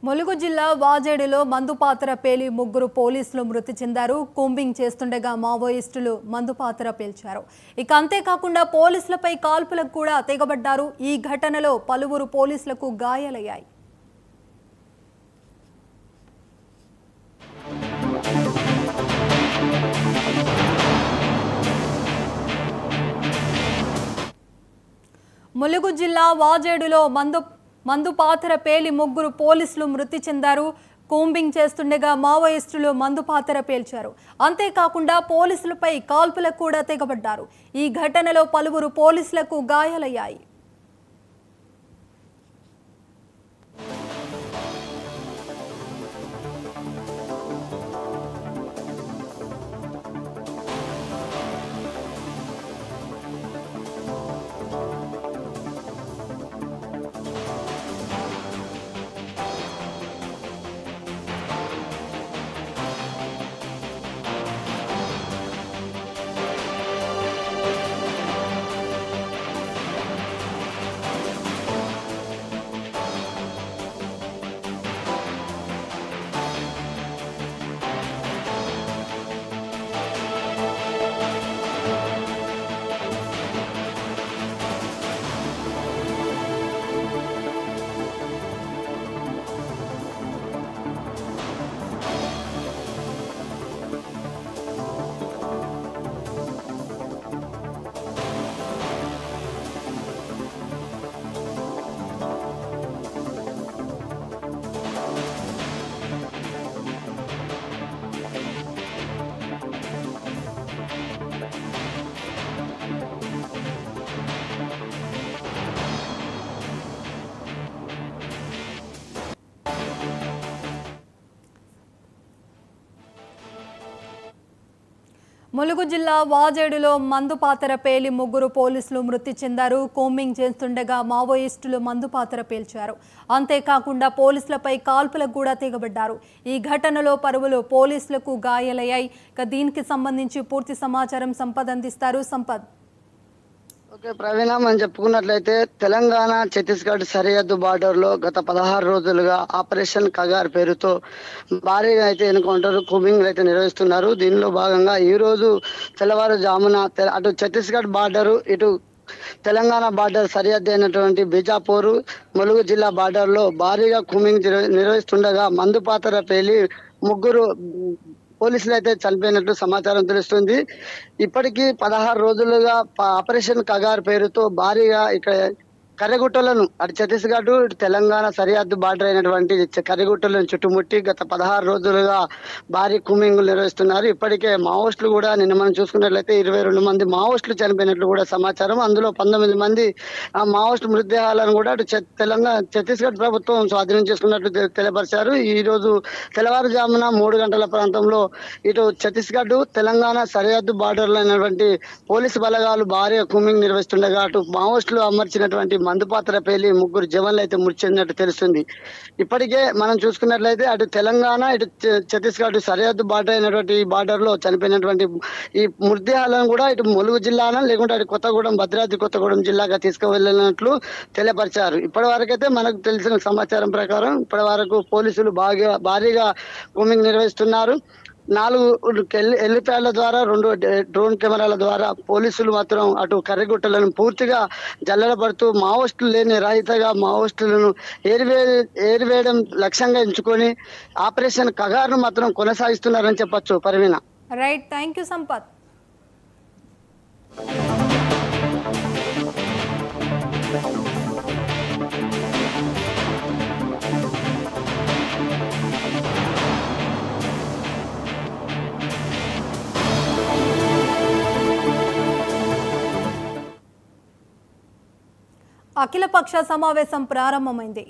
ములుగు జిల్లా వాజేడులో మందుపాత్ర పేలి ముగ్గురు పోలీసులు మృతి చెందారు. కూంబింగ్ చేస్తుండగా మావోయిస్టులు మందుపాత్ర పేల్చారు. ఇక అంతేకాకుండా పోలీసులపై కాల్పులకు కూడా తెగబడ్డారు. ఈ ఘటనలో పలువురు పోలీసులకు గాయాలయ్యాయి. ములుగు జిల్లా వాజేడులో మందుపాత్ర పేలి ముగ్గురు పోలీసులు మృతి చెందారు. కూంబింగ్ చేస్తుండగా మావోయిస్టులు మందుపాత్ర పేల్చారు. అంతేకాకుండా పోలీసులపై కాల్పులకు కూడా తెగబడ్డారు. ఈ ఘటనలో పలువురు పోలీసులకు గాయాలయ్యాయి. ములుగు జిల్లా వాజేడులో మందుపాత్ర పేలి ముగ్గురు పోలీసులు మృతి చెందారు. కూంబింగ్ చేస్తుండగా మావోయిస్టులు మందుపాత్ర పేల్చారు. అంతేకాకుండా పోలీసులపై కాల్పులకు కూడా తెగబడ్డారు. ఈ ఘటనలో పలువురు పోలీసులకు గాయాలయ్యాయి. దీనికి సంబంధించి పూర్తి సమాచారం సంపద్ అందిస్తారు. సంపద్. ఓకే ప్రవీణ, మనం చెప్పుకున్నట్లయితే తెలంగాణ ఛత్తీస్గఢ్ సరిహద్దు బార్డర్ లో గత 16 రోజులుగా ఆపరేషన్ కగార్ పేరుతో భారీగా అయితే ఎన్కౌంటర్ కూంబింగ్ అయితే నిర్వహిస్తున్నారు. దీనిలో భాగంగా ఈ రోజు తెల్లవారుజామున అటు ఛత్తీస్గఢ్ బార్డర్, ఇటు తెలంగాణ బార్డర్ సరిహద్దు అయినటువంటి బీజాపూర్ ములుగు జిల్లా బార్డర్ లో భారీగా కూంబింగ్ నిర్వహిస్తుండగా మందుపాత్ర పేలి ముగ్గురు పోలీసులు అయితే చనిపోయినట్లు సమాచారం తెలుస్తుంది. ఇప్పటికీ 16 రోజులుగా ఆపరేషన్ కగార్ పేరుతో భారీగా ఇక్కడ కర్రెగుట్టలను అటు ఛత్తీస్గఢ్ ఇటు తెలంగాణ సరిహద్దు బార్డర్ అయినటువంటి కర్రెగుట్టలను చుట్టుముట్టి గత 16 రోజులుగా భారీ కూంబింగ్ నిర్వహిస్తున్నారు. ఇప్పటికే మావోయిస్టులు కూడా నిన్న మనం చూసుకున్నట్లయితే 22 మంది మావోయిస్టులు చనిపోయినట్లు కూడా సమాచారం. అందులో 19 మంది మావోయిస్టు మృతదేహాలను కూడా అటు ఛత్తీస్గఢ్ ప్రభుత్వం స్వాధీనం చేసుకున్నట్లు తెలియపరిచారు. ఈ రోజు తెల్లవారుజామున 3 గంటల ప్రాంతంలో ఇటు ఛత్తీస్గఢ్ తెలంగాణ సరిహద్దు బార్డర్లో అయినటువంటి పోలీసు బలగాలు భారీగా కూంబింగ్ నిర్వహిస్తుండగా అటు మావోయిస్టులు అమర్చినటువంటి మందుపాత్ర పేలి ముగ్గురు జవాన్లు అయితే మృతి చెందినట్టు తెలుస్తుంది. ఇప్పటికే మనం చూసుకున్నట్లయితే అటు తెలంగాణ ఇటు ఛత్తీస్గఢ్ సరిహద్దు బార్డర్ అయినటువంటి ఈ బార్డర్ లో చనిపోయినటువంటి ఈ మృతదేహాలను కూడా ఇటు ములుగు జిల్లాన లేకుంటే అటు కొత్తగూడెం భద్రాద్రి కొత్తగూడెం జిల్లాగా తీసుకువెళ్ళినట్లు తెలియపరిచారు. ఇప్పటి వరకైతే మనకు తెలిసిన సమాచారం ప్రకారం ఇప్పటి వరకు పోలీసులు భారీగా కూంబింగ్ నిర్వహిస్తున్నారు. 4 హెలిప్యాడ్ల ద్వారా 2 డ్రోన్ కెమెరాల ద్వారా పోలీసులు మాత్రం అటు కర్రెగుట్టలను పూర్తిగా జల్లెడపడుతూ మావోయిస్టులు లేని రహితగా మావోయిస్టులను ఏరివేయడం లక్ష్యంగా ఎంచుకొని ఆపరేషన్ కగార్ను మాత్రం కొనసాగిస్తున్నారని చెప్పొచ్చు. పరవీణ. Right, thank you Sampath. అఖిలపక్ష సమావేశం ప్రారంభమైంది.